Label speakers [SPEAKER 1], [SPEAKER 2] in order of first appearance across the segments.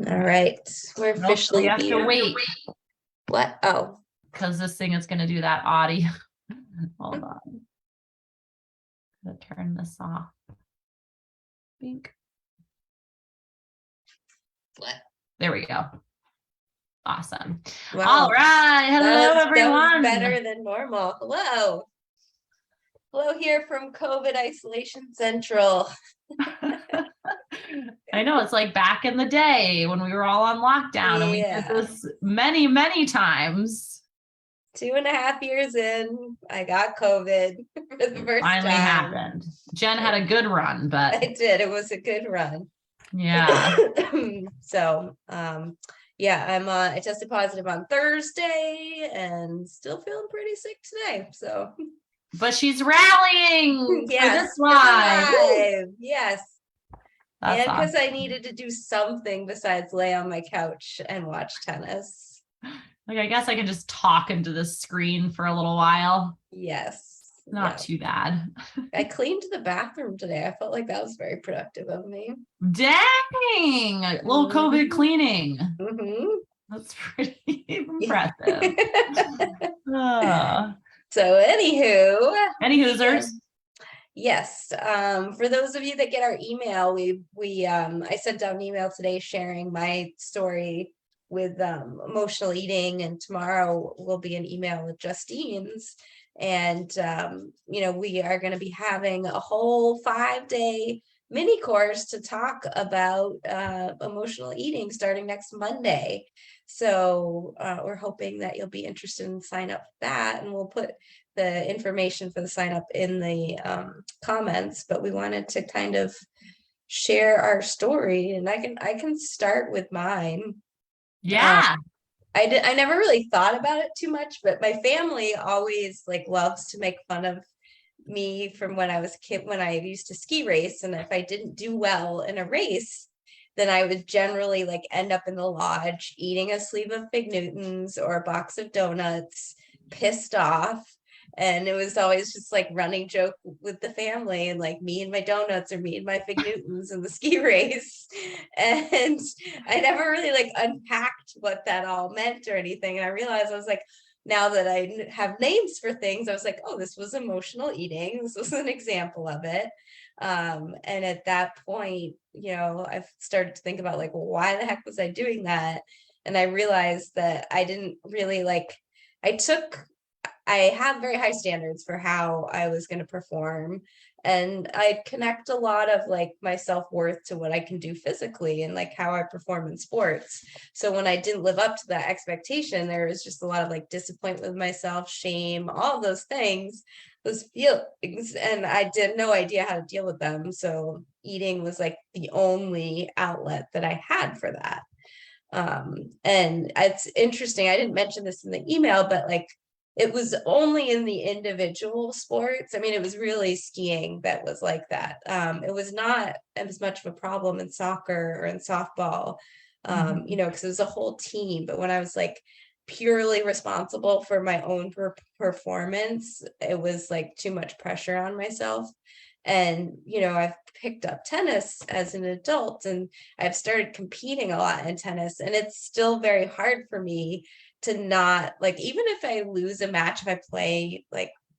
[SPEAKER 1] All right. We're
[SPEAKER 2] Nope, we
[SPEAKER 1] officially
[SPEAKER 2] have to
[SPEAKER 1] here.
[SPEAKER 2] wait
[SPEAKER 1] What? Oh,
[SPEAKER 2] because this thing is going to do that audio. Hold on. I'm going to turn this off. Bink.
[SPEAKER 1] what?
[SPEAKER 2] There we go. Awesome.
[SPEAKER 1] Wow.
[SPEAKER 2] All right. Hello, everyone.
[SPEAKER 1] That was better than normal. Hello. Hello here from COVID Isolation Central.
[SPEAKER 2] I know, it's like back in the day when we were all on lockdown and we did this many, many times.
[SPEAKER 1] 2.5 years in, I got COVID for the first time.
[SPEAKER 2] Finally happened. Jen had a good run, but
[SPEAKER 1] I did. It was a good run.
[SPEAKER 2] Yeah.
[SPEAKER 1] So, yeah, I tested positive on Thursday and still feeling pretty sick today. So,
[SPEAKER 2] but she's rallying
[SPEAKER 1] yes,
[SPEAKER 2] for this live.
[SPEAKER 1] Yes.
[SPEAKER 2] That's
[SPEAKER 1] and because
[SPEAKER 2] awesome.
[SPEAKER 1] I needed to do something besides lay on my couch and watch tennis.
[SPEAKER 2] Like, I guess I can just talk into the screen for a little while.
[SPEAKER 1] Yes.
[SPEAKER 2] Not too bad.
[SPEAKER 1] I cleaned the bathroom today. I felt like that was very productive of me.
[SPEAKER 2] Dang, a little COVID cleaning. That's pretty impressive.
[SPEAKER 1] So anywho,
[SPEAKER 2] hoosers.
[SPEAKER 1] Yes. For those of you that get our email, I sent out an email today sharing my story with emotional eating, and tomorrow will be an email with Justine's. And we are going to be having a whole 5-day mini course to talk about emotional eating starting next Monday. So we're hoping that you'll be interested in sign up for that, and we'll put the information for the sign up in the comments. But we wanted to kind of share our story, and I can start with mine.
[SPEAKER 2] Yeah.
[SPEAKER 1] I never really thought about it too much, but my family always loves to make fun of me from when I was a kid, when I used to ski race. And if I didn't do well in a race, then I would generally end up in the lodge eating a sleeve of Fig Newtons or a box of donuts, pissed off. And it was always just running joke with the family, and me and my donuts or me and my Fig Newtons in the ski race. And I never really unpacked what that all meant or anything. And I realized I was now that I have names for things, I was oh, this was emotional eating. This was an example of it. And at that point, I've started to think about why the heck was I doing that? And I realized that I didn't really I have very high standards for how I was going to perform. And I connect a lot of my self-worth to what I can do physically and how I perform in sports. So when I didn't live up to that expectation, there was just a lot of disappointment with myself, shame, all those things, those feelings. And I had no idea how to deal with them. So eating was the only outlet that I had for that. And it's interesting. I didn't mention this in the email, but it was only in the individual sports. I mean, it was really skiing that was like that. It was not as much of a problem in soccer or in softball, because it was a whole team. But when I was purely responsible for my own performance, it was too much pressure on myself. And, I've picked up tennis as an adult, and I've started competing a lot in tennis, and it's still very hard for me to not even if I lose a match, if I play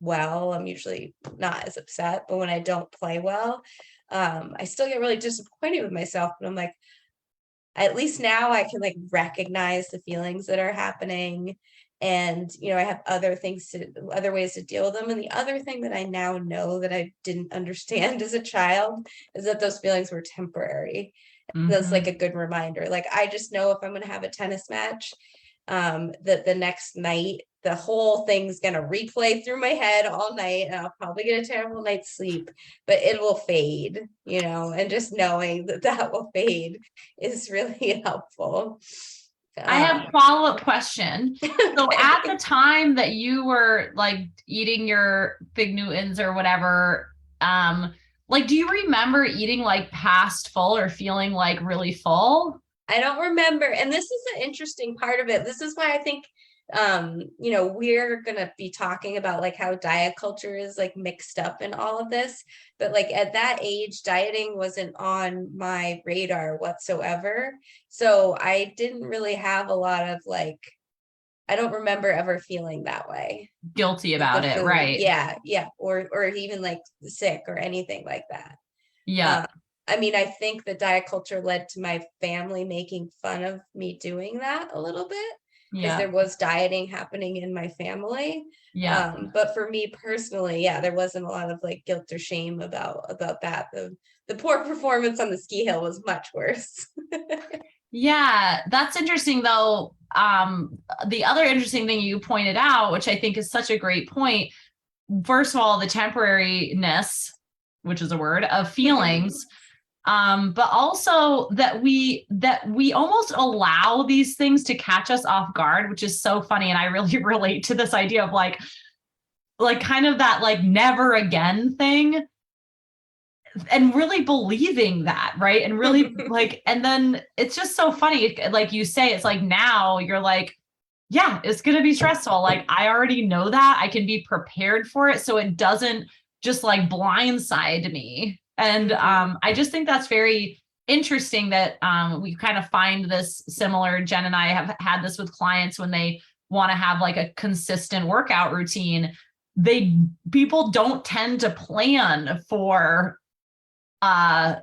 [SPEAKER 1] well, I'm usually not as upset. But when I don't play well, I still get really disappointed with myself. But I'm at least now I can recognize the feelings that are happening. And, I have other ways to deal with them. And the other thing that I now know that I didn't understand as a child is that those feelings were temporary. That's a good reminder. I just know if I'm going to have a tennis match, that the next night, the whole thing's going to replay through my head all night, and I'll probably get a terrible night's sleep, but it will fade, and just knowing that will fade is really helpful.
[SPEAKER 2] I have a follow-up question. So at the time that you were eating your Fig Newtons or whatever, do you remember eating past full or feeling really full?
[SPEAKER 1] I don't remember. And this is an interesting part of it. This is why I think you know, we're gonna be talking about like how diet culture is like mixed up in all of this, but like at that age, dieting wasn't on my radar whatsoever. So I didn't really have a lot of like, I don't remember ever feeling that way
[SPEAKER 2] Guilty
[SPEAKER 1] with the
[SPEAKER 2] about it,
[SPEAKER 1] food.
[SPEAKER 2] right?
[SPEAKER 1] Yeah, or even like sick or anything like that.
[SPEAKER 2] Yeah,
[SPEAKER 1] Uh, I mean, I think the diet culture led to my family making fun of me doing that a little bit because
[SPEAKER 2] yeah,
[SPEAKER 1] there was dieting happening in my family.
[SPEAKER 2] yeah.
[SPEAKER 1] But for me personally, yeah, there wasn't a lot of like guilt or shame about that. The poor performance on the ski hill was much worse.
[SPEAKER 2] Yeah, that's interesting though. The other interesting thing you pointed out, which I think is such a great point, first of all, the temporariness, which is a word, of feelings, but also that we almost allow these things to catch us off guard, which is so funny. And I really relate to this idea of like kind of that like never again thing, and really believing that, right? And really like, and then it's just so funny, like you say, it's like now you're like, yeah, it's going to be stressful. Like I already know that, I can be prepared for it, so it doesn't just like blindside me. And I just think that's very interesting that we kind of find this similar. Jen and I have had this with clients when they want to have like a consistent workout routine. People don't tend to plan for uh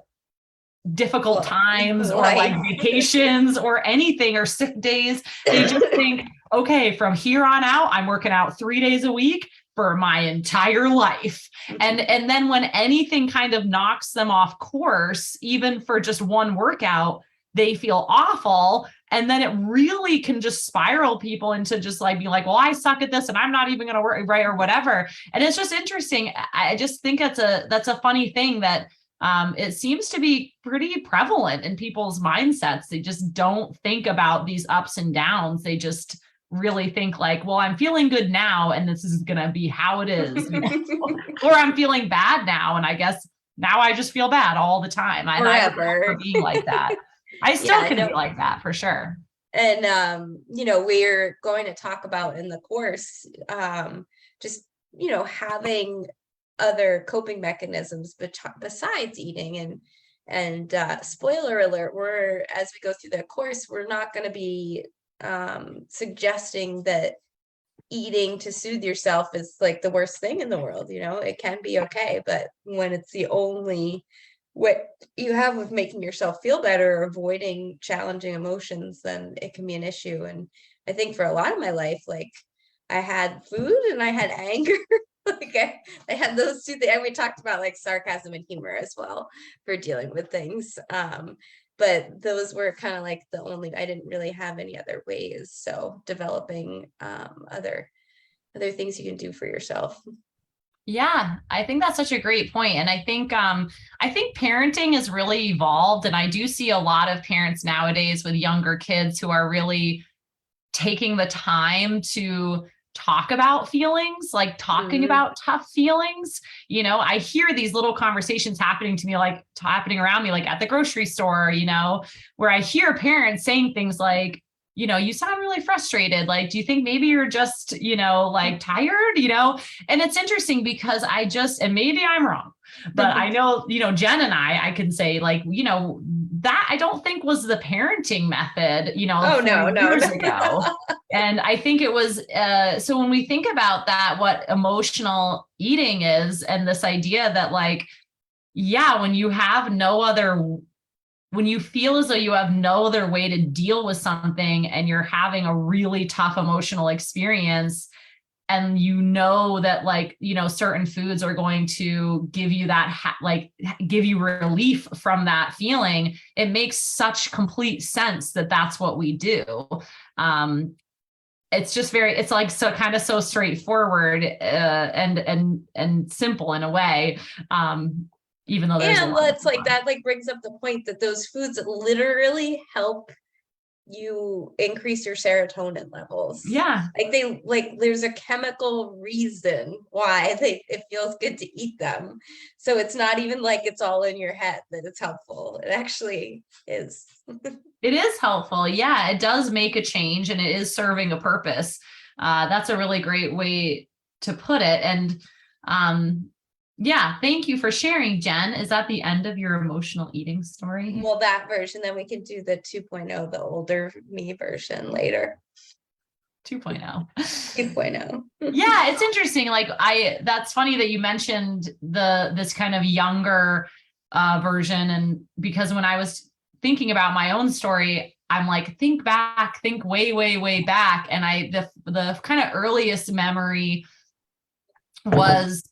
[SPEAKER 2] difficult
[SPEAKER 1] Well,
[SPEAKER 2] times or like
[SPEAKER 1] right.
[SPEAKER 2] vacations or anything or sick days. They just think, okay, from here on out, I'm working out 3 days a week for my entire life. And then when anything kind of knocks them off course, even for just one workout, they feel awful. And then it really can just spiral people into just like being like, well, I suck at this and I'm not even going to work right or whatever. And it's just interesting. I just think that's a funny thing that it seems to be pretty prevalent in people's mindsets. They just don't think about these ups and downs. They just really think like, well, I'm feeling good now, and this is going to be how it is. Or I'm feeling bad now, and I guess now I just feel bad all the time. And I remember being like that. I still
[SPEAKER 1] Yeah,
[SPEAKER 2] can
[SPEAKER 1] no.
[SPEAKER 2] be like that for sure.
[SPEAKER 1] And you know, we're going to talk about in the course, just, you know, having other coping mechanisms besides eating. And spoiler alert, we're, as we go through the course, we're not going to be suggesting that eating to soothe yourself is like the worst thing in the world. You know, it can be okay, but when it's the only what you have with making yourself feel better or avoiding challenging emotions, then it can be an issue. And I think for a lot of my life, like I had food and I had anger. Like I had those two things. And we talked about like sarcasm and humor as well for dealing with things. But those were kind of like the only, I didn't really have any other ways. So developing other things you can do for yourself.
[SPEAKER 2] Yeah, I think that's such a great point. And I think parenting has really evolved. And I do see a lot of parents nowadays with younger kids who are really taking the time to talk about feelings, like talking about tough feelings. You know, I hear these little conversations happening to me, like happening around me, like at the grocery store, you know, where I hear parents saying things like, you know, you sound really frustrated. Like, do you think maybe you're just, you know, like tired, you know? And it's interesting because and maybe I'm wrong, but I know, you know, Jen and I can say like, you know, that I don't think was the parenting method, you know,
[SPEAKER 1] Oh, no,
[SPEAKER 2] years ago. And I think it was, so when we think about that, what emotional eating is, and this idea that like, yeah, when you feel as though you have no other way to deal with something and you're having a really tough emotional experience, and you know that like, you know, certain foods are going to give you that give you relief from that feeling, it makes such complete sense that that's what we do. It's just it's like so kind of so straightforward and simple in a way. Even though there's
[SPEAKER 1] and let's like that like brings up the point that those foods literally help you increase your serotonin levels.
[SPEAKER 2] Yeah.
[SPEAKER 1] Like there's a chemical reason why it feels good to eat them. So it's not even like it's all in your head that it's helpful. It actually is.
[SPEAKER 2] It is helpful. Yeah, it does make a change and it is serving a purpose. That's a really great way to put it. And yeah, thank you for sharing, Jen. Is that the end of your emotional eating story?
[SPEAKER 1] Well, that version, then we can do the 2.0, the older me version later.
[SPEAKER 2] 2.0.
[SPEAKER 1] 2.0.
[SPEAKER 2] Yeah, it's interesting. Like that's funny that you mentioned this kind of younger version. And because when I was thinking about my own story, I'm like, think way, way, way back. And the kind of earliest memory was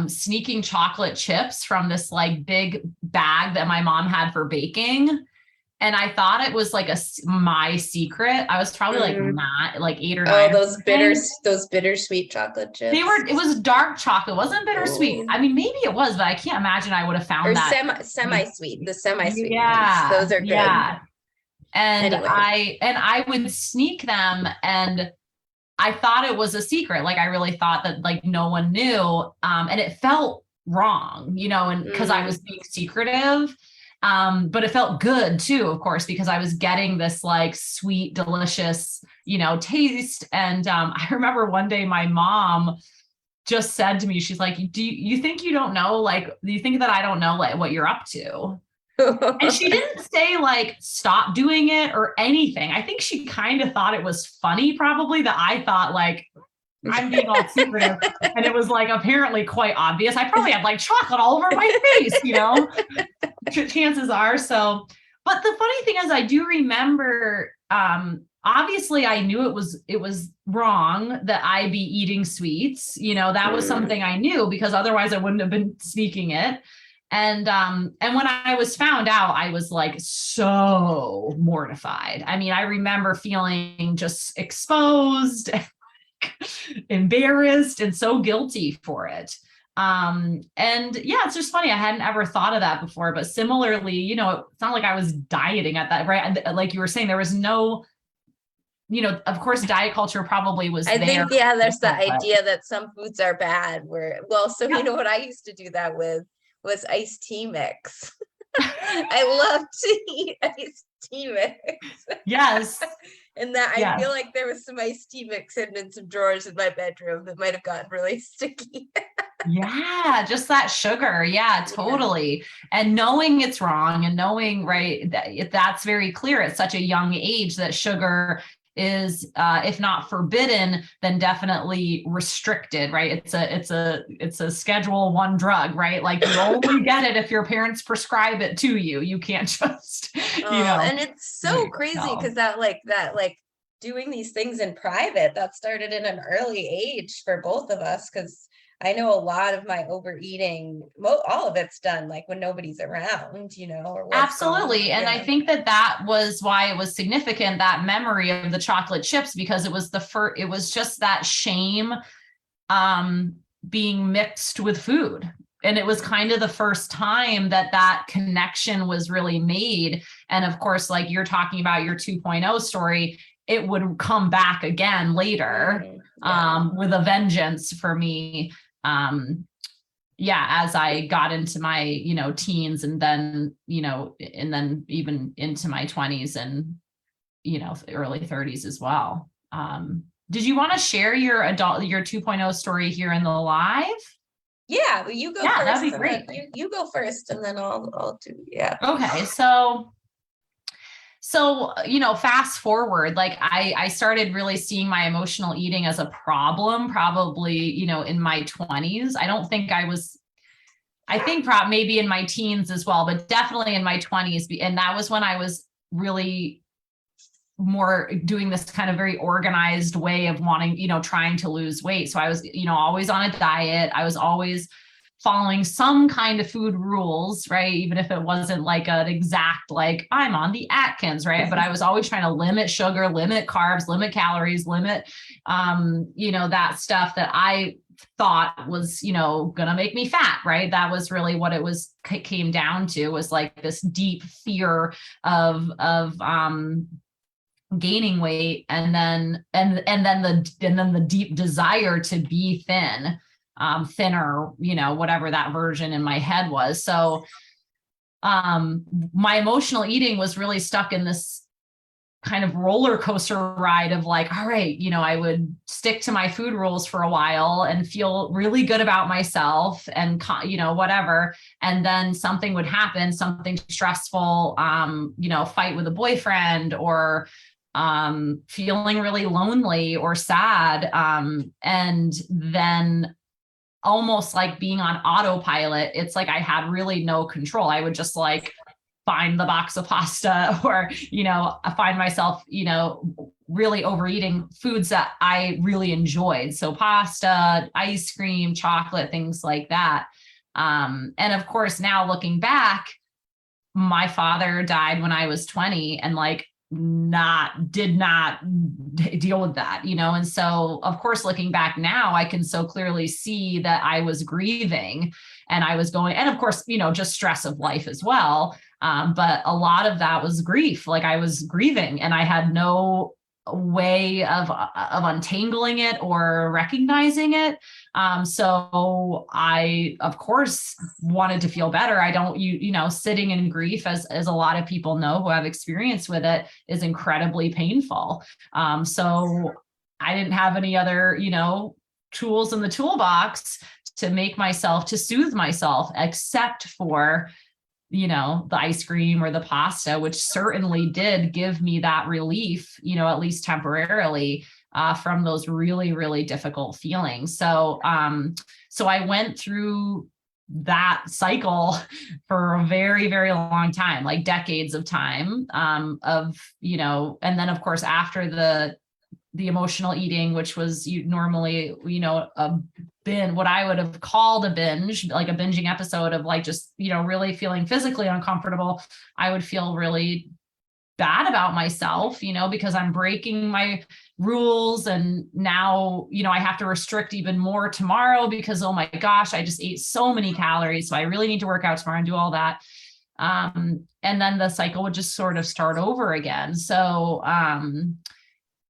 [SPEAKER 2] sneaking chocolate chips from this like big bag that my mom had for baking. And I thought it was like my secret. I was probably like not like 8 or 9.
[SPEAKER 1] Oh, those bittersweet chocolate chips.
[SPEAKER 2] It was dark chocolate. It wasn't bittersweet. I mean, maybe it was, but I can't imagine I would have found that.
[SPEAKER 1] Semi-sweet, the semi-sweet
[SPEAKER 2] yeah,
[SPEAKER 1] ones. Those are good.
[SPEAKER 2] Yeah. And
[SPEAKER 1] anyway.
[SPEAKER 2] I would sneak them, and I thought it was a secret. Like I really thought that like no one knew. And it felt wrong, and because I was being secretive. But it felt good too, of course, because I was getting this like sweet, delicious, taste. And I remember one day my mom just said to me, she's like, do you think you don't know? Like, do you think that I don't know like what you're up to? And she didn't say like, stop doing it or anything. I think she kind of thought it was funny, probably, that I thought like, I'm being all secretive. And it was like apparently quite obvious. I probably had like chocolate all over my face, chances are. So, but the funny thing is I do remember, obviously I knew it was wrong that I be eating sweets, that was something I knew, because otherwise I wouldn't have been sneaking it. And when I was found out, I was like so mortified. I mean, I remember feeling just exposed, embarrassed, and so guilty for it. And yeah, it's just funny. I hadn't ever thought of that before, but similarly, it's not like I was dieting at that, right? Like you were saying, there was no, of course, diet culture probably was
[SPEAKER 1] I
[SPEAKER 2] there.
[SPEAKER 1] think, yeah, there's the idea that some foods are bad you know what I used to do that with was iced tea mix. I love to eat iced tea mix.
[SPEAKER 2] Yes.
[SPEAKER 1] And that I feel like there was some iced tea mix hidden in some drawers in my bedroom that might have gotten really sticky.
[SPEAKER 2] Yeah, just that sugar. Yeah, totally. Yeah. And knowing it's wrong and knowing, right, that's very clear at such a young age that sugar is, if not forbidden, then definitely restricted, right? It's a Schedule 1 drug, right? Like you only get it if your parents prescribe it to you. You can't just,
[SPEAKER 1] And it's so crazy because that doing these things in private, that started in an early age for both of us, because I know a lot of my overeating, all of it's done like when nobody's around, or
[SPEAKER 2] absolutely. And I think that was why it was significant, that memory of the chocolate chips, because it was it was just that shame being mixed with food. And it was kind of the first time that connection was really made. And of course, like you're talking about your 2.0 story, it would come back again later with a vengeance for me. As I got into my, teens and then even into my 20s and, early 30s as well. Did you want to share your 2.0 story here in the live?
[SPEAKER 1] Yeah, well, you go first.
[SPEAKER 2] That'd be great.
[SPEAKER 1] You go first and then I'll do, yeah.
[SPEAKER 2] Okay. So, fast forward, like I started really seeing my emotional eating as a problem, probably, in my 20s. I think maybe in my teens as well, but definitely in my 20s. And that was when I was really more doing this kind of very organized way of wanting, trying to lose weight. So I was, always on a diet. I was always following some kind of food rules, right? Even if it wasn't like an exact, like I'm on the Atkins, right? But I was always trying to limit sugar, limit carbs, limit calories, limit, that stuff that I thought was, gonna make me fat, right? That was really what it came down to, was like this deep fear of gaining weight, and then the deep desire to be thinner, whatever that version in my head was. So my emotional eating was really stuck in this kind of roller coaster ride of like, all right, I would stick to my food rules for a while and feel really good about myself and, whatever. And then something would happen, something stressful, fight with a boyfriend, or feeling really lonely or sad. And then almost like being on autopilot, it's like I had really no control. I would just like find the box of pasta, or, I find myself, really overeating foods that I really enjoyed. So pasta, ice cream, chocolate, things like that. And of course, now looking back, my father died when I was 20, and like did not deal with that, and so of course, looking back now, I can so clearly see that I was grieving, and I was going, and of course, just stress of life as well. But a lot of that was grief. Like I was grieving, and I had no way of untangling it or recognizing it. So I, of course, wanted to feel better. I don't, sitting in grief, as a lot of people know who have experience with it, is incredibly painful. So I didn't have any other, tools in the toolbox to soothe myself, except for the ice cream or the pasta, which certainly did give me that relief, at least temporarily, from those really, really difficult feelings. So I went through that cycle for a very, very long time, like decades of time, and then of course, after the emotional eating, which was normally, what I would have called a binge, like a binging episode of like, just, really feeling physically uncomfortable. I would feel really bad about myself, because I'm breaking my rules. And now, I have to restrict even more tomorrow because, oh my gosh, I just ate so many calories. So I really need to work out tomorrow and do all that. And then the cycle would just sort of start over again. So,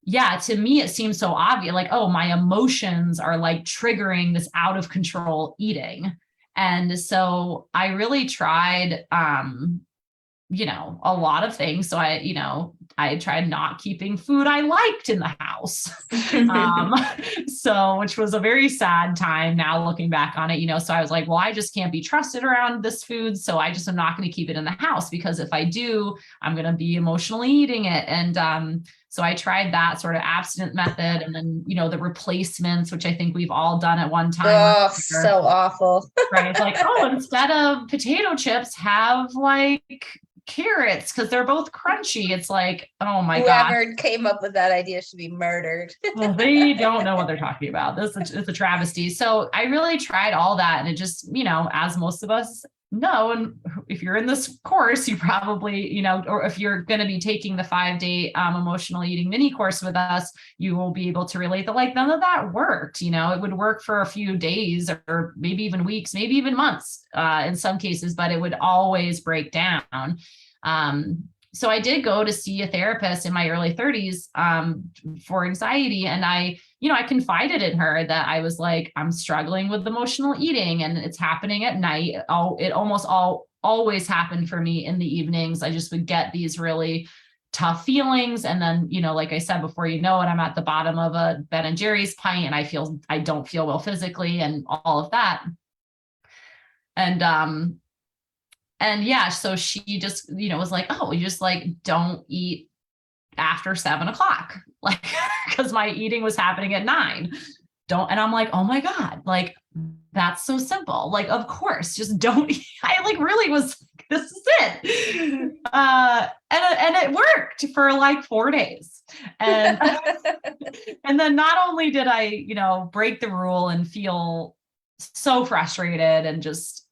[SPEAKER 2] yeah, to me, it seems so obvious, like, oh, my emotions are like triggering this out of control eating. And so I really tried, a lot of things. So I tried not keeping food I liked in the house. So, which was a very sad time now looking back on it, so I was like, well, I just can't be trusted around this food. So I just am not going to keep it in the house, because if I do, I'm going to be emotionally eating it. And, so I tried that sort of abstinent method, and then, the replacements, which I think we've all done at one time.
[SPEAKER 1] Oh, so awful.
[SPEAKER 2] Right. It's like, oh, instead of potato chips, have like carrots, because they're both crunchy. It's like, oh my God.
[SPEAKER 1] Whoever came up with that idea should be murdered.
[SPEAKER 2] Well, they don't know what they're talking about. This is a travesty. So I really tried all that. And it just, as most of us know, and if you're in this course, you probably, or if you're going to be taking the 5-day emotional eating mini course with us, you will be able to relate that like none of that worked. It would work for a few days, or maybe even weeks, maybe even months in some cases, but it would always break down. So I did go to see a therapist in my early 30s for anxiety. And I confided in her that I was like, I'm struggling with emotional eating, and it's happening at night. It almost always happened for me in the evenings. I just would get these really tough feelings. And then, like I said, before you know it, I'm at the bottom of a Ben and Jerry's pint, and I don't feel well physically and all of that. And yeah, so she just, was like, oh, you just like don't eat after 7:00, like, because my eating was happening at 9. And I'm like, oh my God, like, that's so simple. Like, of course, just don't eat. I like really was, this is it. And it worked for like 4 days. And, and then not only did I, break the rule and feel so frustrated and just,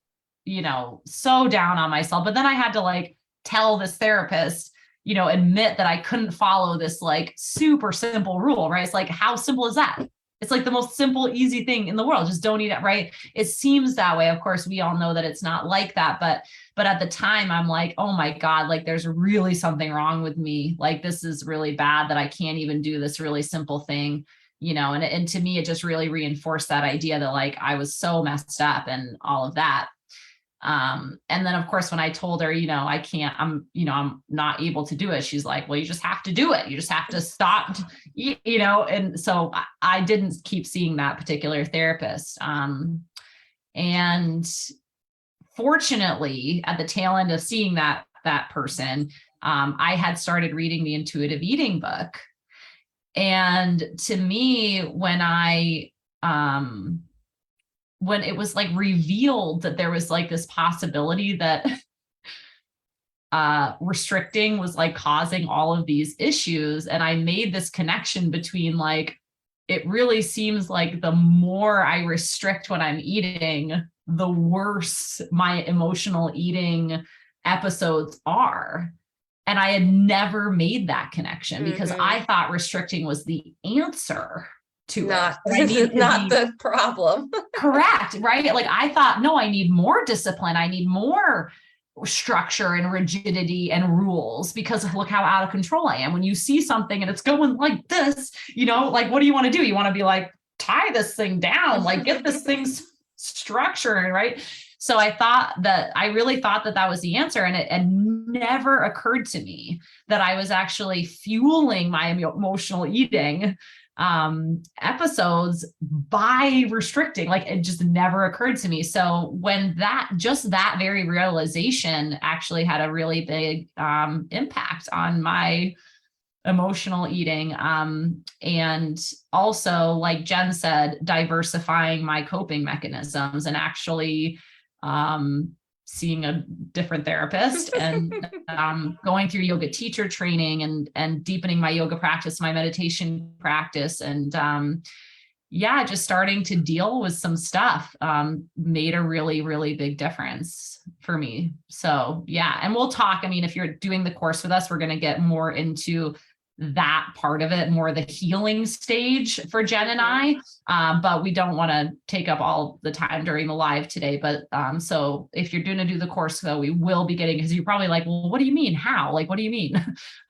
[SPEAKER 2] so down on myself, but then I had to like tell this therapist, admit that I couldn't follow this like super simple rule, right? It's like, how simple is that? It's like the most simple, easy thing in the world. Just don't eat it, right? It seems that way. Of course, we all know that it's not like that, but at the time I'm like, oh my God, like there's really something wrong with me. Like this is really bad that I can't even do this really simple thing, and to me, it just really reinforced that idea that like I was so messed up and all of that. And then of course, when I told her, I can't, I'm not able to do it. She's like, well, you just have to do it. You just have to stop, and so I didn't keep seeing that particular therapist. And fortunately, at the tail end of seeing that person, I had started reading the intuitive eating book. And to me, when it was like revealed that there was like this possibility that restricting was like causing all of these issues. And I made this connection between like, it really seems like the more I restrict when I'm eating, the worse my emotional eating episodes are. And I had never made that connection because I thought restricting was the answer to
[SPEAKER 1] not
[SPEAKER 2] it.
[SPEAKER 1] Not the problem.
[SPEAKER 2] Correct, right? Like I thought, no, I need more discipline. I need more structure and rigidity and rules because look how out of control I am. When you see something and it's going like this, like, what do you want to do? You want to be like, tie this thing down, like get this thing's structured, right? So I really thought that was the answer. And it never occurred to me that I was actually fueling my emotional eating episodes by restricting. Like it just never occurred to me. So when that very realization actually had a really big impact on my emotional eating, and also, like Jen said, diversifying my coping mechanisms and actually seeing a different therapist and going through yoga teacher training and deepening my yoga practice, my meditation practice. And just starting to deal with some stuff made a really, really big difference for me. So yeah, and we'll talk. I mean, if you're doing the course with us, we're going to get more into that part of it, more the healing stage for Jen and I, but we don't want to take up all the time during the live today. But so if you're going to do the course, though, we will be getting, because you're probably like, well, what do you mean? How? Like, what do you mean?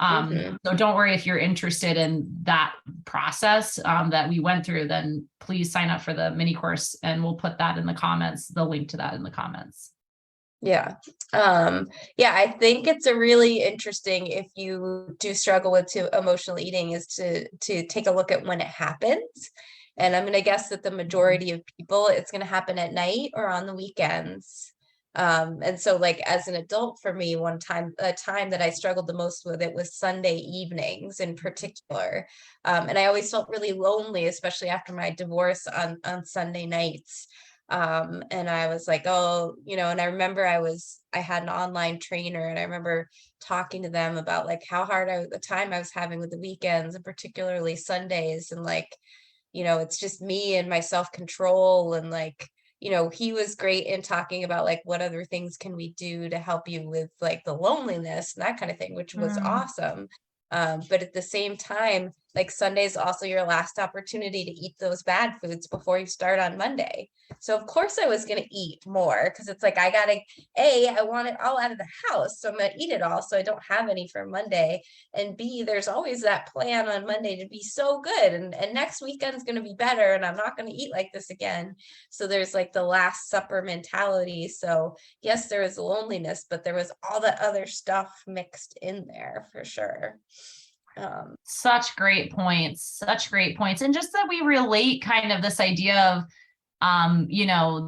[SPEAKER 2] So don't worry, if you're interested in that process that we went through, then please sign up for the mini course and we'll put that in the comments, the link to that in the comments.
[SPEAKER 1] Yeah. I think it's a really interesting, if you do struggle with emotional eating, is to take a look at when it happens. And I'm going to guess that the majority of people, it's going to happen at night or on the weekends. And so like as an adult, for me, a time that I struggled the most with it was Sunday evenings in particular. And I always felt really lonely, especially after my divorce on Sunday nights. And I was like, oh, and I remember I had an online trainer, and I remember talking to them about like how hard the time I was having with the weekends, and particularly Sundays. And like, it's just me and my self-control. And like, he was great in talking about like, what other things can we do to help you with like the loneliness and that kind of thing, which was awesome. But at the same time, like Sunday is also your last opportunity to eat those bad foods before you start on Monday. So of course I was going to eat more, because it's like, I want it all out of the house. So I'm going to eat it all, so I don't have any for Monday. And B, there's always that plan on Monday to be so good. And next weekend's going to be better, and I'm not going to eat like this again. So there's like the last supper mentality. So yes, there was loneliness, but there was all that other stuff mixed in there for sure.
[SPEAKER 2] Such great points. And just that we relate kind of this idea of,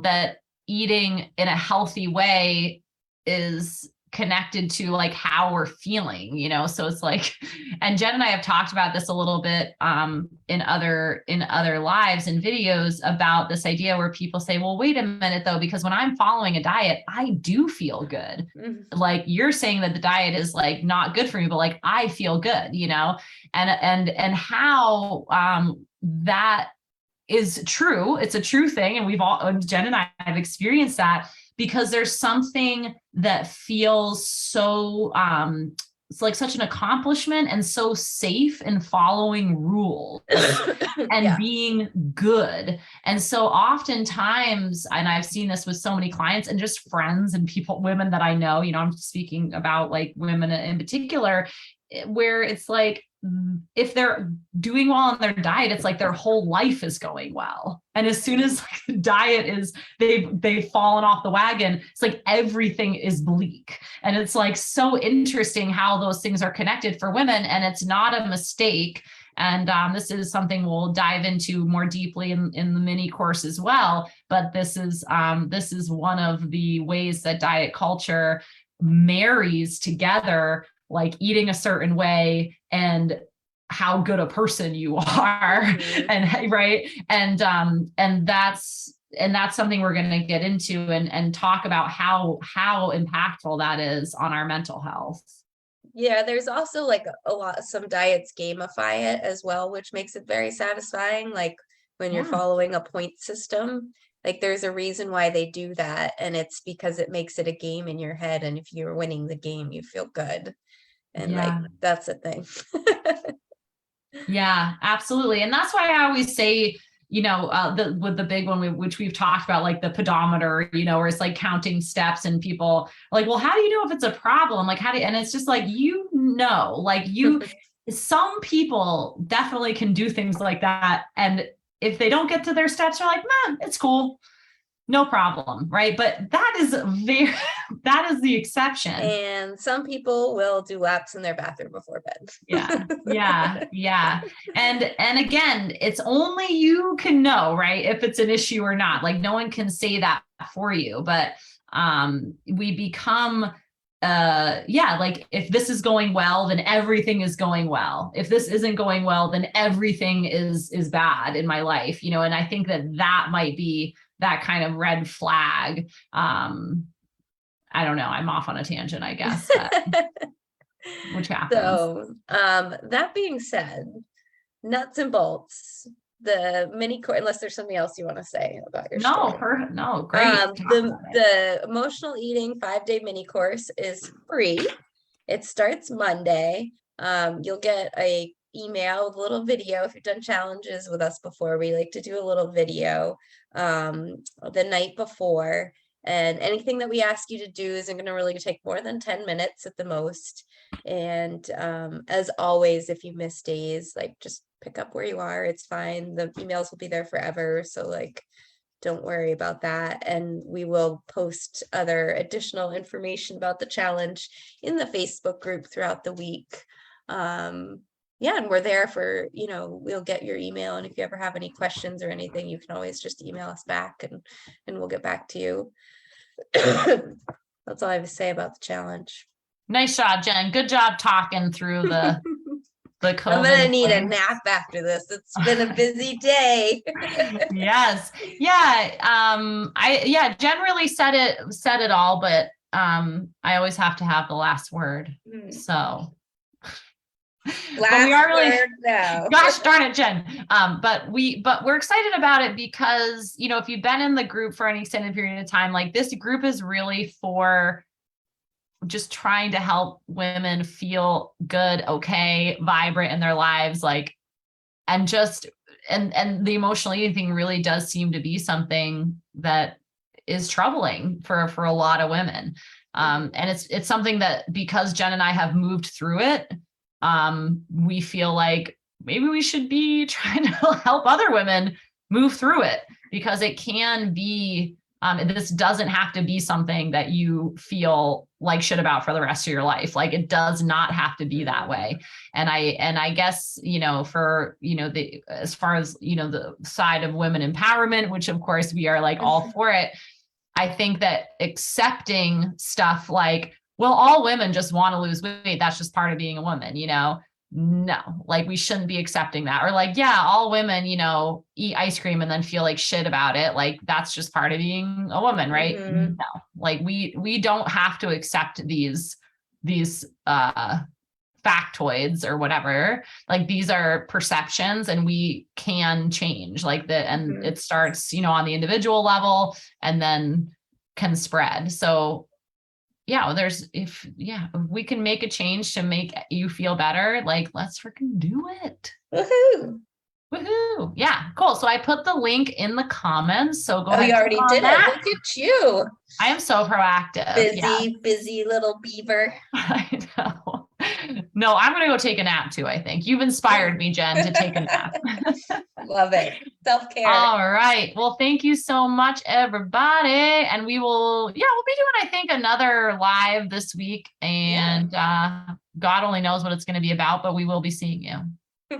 [SPEAKER 2] that eating in a healthy way is connected to like how we're feeling, so it's like, and Jen and I have talked about this a little bit in other lives and videos about this idea where people say, well, wait a minute though, because when I'm following a diet, I do feel good. Like you're saying that the diet is like not good for me, but like I feel good, and how that is true. It's a true thing. And Jen and I have experienced that, because there's something that feels so it's like such an accomplishment and so safe in following rules and
[SPEAKER 1] Yeah.
[SPEAKER 2] being good. And so oftentimes, and I've seen this with so many clients and just friends and people, women that I know, I'm speaking about like women in particular, where it's like, if they're doing well on their diet, it's like their whole life is going well. And as soon as like, the diet is, they've fallen off the wagon, it's like everything is bleak. And it's like so interesting how those things are connected for women, and it's not a mistake. And this is something we'll dive into more deeply in the mini course as well. But this is one of the ways that diet culture marries together, like eating a certain way and how good a person you are. And right. And that's something we're going to get into and talk about how impactful that is on our mental health.
[SPEAKER 1] Yeah, there's also like some diets gamify it as well, which makes it very satisfying. Like when you're following a point system, like there's a reason why they do that. And it's because it makes it a game in your head. And if you're winning the game, you feel good. And like, that's a thing.
[SPEAKER 2] Yeah, absolutely. And that's why I always say, with the big one, which we've talked about, like the pedometer, where it's like counting steps, and people are like, well, how do you know if it's a problem? Like, and it's just like, some people definitely can do things like that. And if they don't get to their steps, they're like, man, it's cool. No problem, right? But that is the exception.
[SPEAKER 1] And some people will do laps in their bathroom before bed.
[SPEAKER 2] Yeah. And again, it's only you can know, right? If it's an issue or not. Like no one can say that for you, but we become like if this is going well, then everything is going well. If this isn't going well, then everything is bad in my life, and I think that might be that kind of red flag. I don't know. I'm off on a tangent, I guess. Which happens.
[SPEAKER 1] So that being said, nuts and bolts, the mini course, unless there's something else you want to say about your story.
[SPEAKER 2] No, great.
[SPEAKER 1] The emotional eating 5-day mini course is free. It starts Monday. You'll get a email with a little video. If you've done challenges with us before, we like to do a little video the night before, and anything that we ask you to do isn't going to really take more than 10 minutes at the most. And as always, if you miss days, like just pick up where you are. It's fine. The emails will be there forever, so like don't worry about that. And we will post other additional information about the challenge in the Facebook group throughout the week. And we're there for, we'll get your email. And if you ever have any questions or anything, you can always just email us back and we'll get back to you. That's all I have to say about the challenge.
[SPEAKER 2] Nice job, Jen. Good job talking through the COVID.
[SPEAKER 1] I'm going to need a nap after this. It's been a busy day.
[SPEAKER 2] Yes. Yeah. Jen really said it all, but I always have to have the last word. So gosh darn it, Jen. But we're excited about it because, if you've been in the group for any extended period of time, like this group is really for just trying to help women feel good, okay, vibrant in their lives, like, and the emotional eating thing really does seem to be something that is troubling for a lot of women. And it's something that, because Jen and I have moved through it, we feel like maybe we should be trying to help other women move through it, because it can be, this doesn't have to be something that you feel like shit about for the rest of your life. Like it does not have to be that way. And I guess, for, as far as, the side of women empowerment, which of course we are like all for it. I think that accepting stuff like, well, all women just want to lose weight. That's just part of being a woman, no, like we shouldn't be accepting that. Or like, yeah, all women, eat ice cream and then feel like shit about it. Like that's just part of being a woman, right? No, like we don't have to accept these factoids or whatever. Like these are perceptions and we can change and it starts, on the individual level and then can spread. So yeah, if we can make a change to make you feel better, like let's freaking do it.
[SPEAKER 1] Woohoo.
[SPEAKER 2] Woohoo. Yeah, cool. So I put the link in the comments. So go
[SPEAKER 1] Oh,
[SPEAKER 2] ahead
[SPEAKER 1] you
[SPEAKER 2] and
[SPEAKER 1] already
[SPEAKER 2] click on
[SPEAKER 1] did it.
[SPEAKER 2] that.
[SPEAKER 1] Look at you.
[SPEAKER 2] I am so proactive. Yeah,
[SPEAKER 1] Busy little beaver.
[SPEAKER 2] I know. No, I'm gonna go take a nap too, I think. You've inspired me, Jen, to take a nap.
[SPEAKER 1] Love it. Self-care.
[SPEAKER 2] All right. Well, thank you so much, everybody. And we'll be doing, I think, another live this week. And God only knows what it's going to be about, but we will be seeing you.